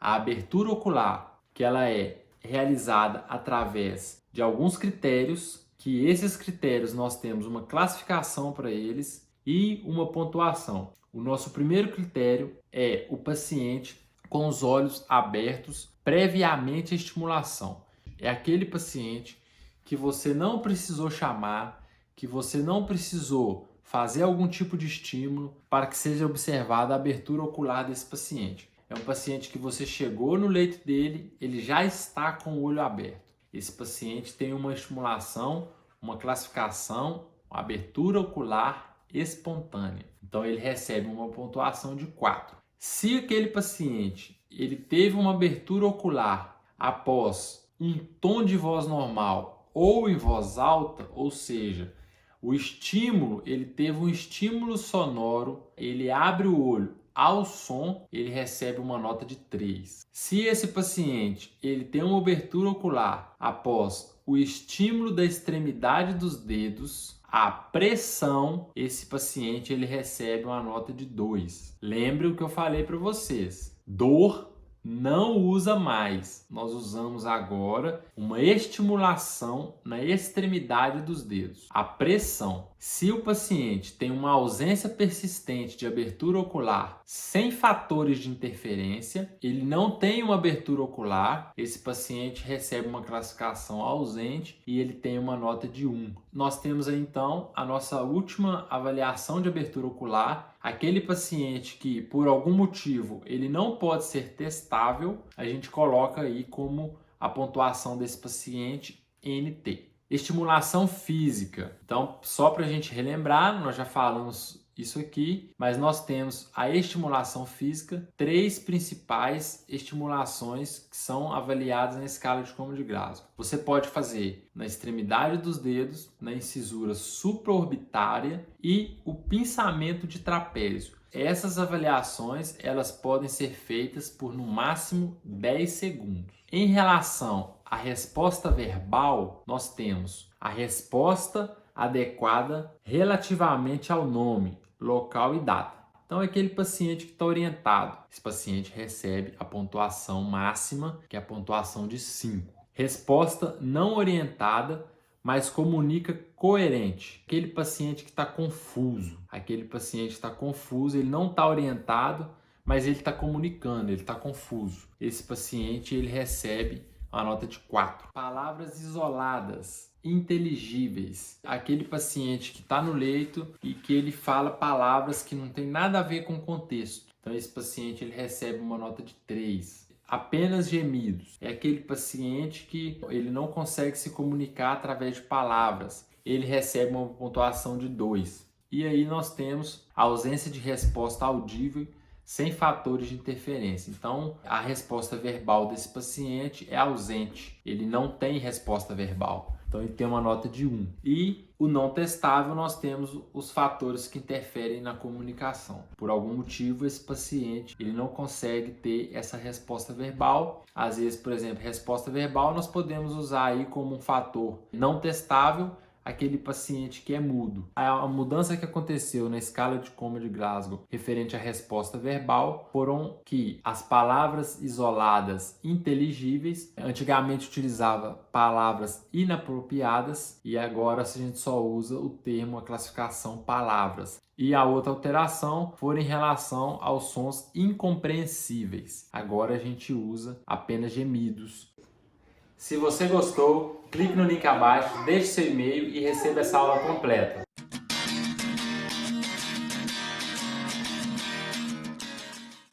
A abertura ocular, que ela é realizada através de alguns critérios, que esses critérios nós temos uma classificação para eles e uma pontuação. O nosso primeiro critério é o paciente com os olhos abertos previamente à estimulação. É aquele paciente que você não precisou chamar, que você não precisou fazer algum tipo de estímulo para que seja observada a abertura ocular desse paciente. É um paciente que você chegou no leito dele, ele já está com o olho aberto. Esse paciente tem uma estimulação, uma classificação, uma abertura ocular espontânea. Então ele recebe uma pontuação de 4. Se aquele paciente ele teve uma abertura ocular após um tom de voz normal ou em voz alta, ou seja, o estímulo, ele teve um estímulo sonoro, ele abre o olho ao som, ele recebe uma nota de 3. Se esse paciente ele tem uma abertura ocular após o estímulo da extremidade dos dedos, a pressão, esse paciente ele recebe uma nota de 2. Lembre o que eu falei para vocês. Dor não usa mais. Nós usamos agora uma estimulação na extremidade dos dedos. A pressão. Se o paciente tem uma ausência persistente de abertura ocular sem fatores de interferência, ele não tem uma abertura ocular, esse paciente recebe uma classificação ausente e ele tem uma nota de 1. Nós temos aí então a nossa última avaliação de abertura ocular. Aquele paciente que por algum motivo ele não pode ser testável, a gente coloca aí como a pontuação desse paciente NT. Estimulação física. Então, só para a gente relembrar, nós já falamos isso aqui, mas nós temos a estimulação física, 3 principais estimulações que são avaliadas na escala de Como de Glasgow. Você pode fazer na extremidade dos dedos, na incisura supraorbitária e o pinçamento de trapézio. Essas avaliações elas podem ser feitas por no máximo 10 segundos. Em relação à resposta verbal, nós temos a resposta adequada relativamente ao nome, local e data. Então é aquele paciente que está orientado. Esse paciente recebe a pontuação máxima, que é a pontuação de 5. Resposta não orientada, mas comunica coerente. Aquele paciente que está confuso. Aquele paciente que está confuso, ele não está orientado, mas ele está comunicando, ele está confuso. Esse paciente ele recebe uma nota de 4. Palavras isoladas, inteligíveis. Aquele paciente que está no leito e que ele fala palavras que não tem nada a ver com o contexto. Então esse paciente ele recebe uma nota de 3. Apenas gemidos. É aquele paciente que ele não consegue se comunicar através de palavras. Ele recebe uma pontuação de 2. E aí nós temos a ausência de resposta audível sem fatores de interferência. Então, a resposta verbal desse paciente é ausente. Ele não tem resposta verbal. Então, ele tem uma nota de 1. E o não testável, nós temos os fatores que interferem na comunicação. Por algum motivo, esse paciente ele não consegue ter essa resposta verbal. Às vezes, por exemplo, resposta verbal, nós podemos usar aí como um fator não testável, aquele paciente que é mudo. A mudança que aconteceu na escala de Como de Glasgow referente à resposta verbal foram que as palavras isoladas inteligíveis, antigamente utilizava palavras inapropriadas e agora a gente só usa o termo, a classificação palavras. E a outra alteração foi em relação aos sons incompreensíveis. Agora a gente usa apenas gemidos. Se você gostou, clique no link abaixo, deixe seu e-mail e receba essa aula completa.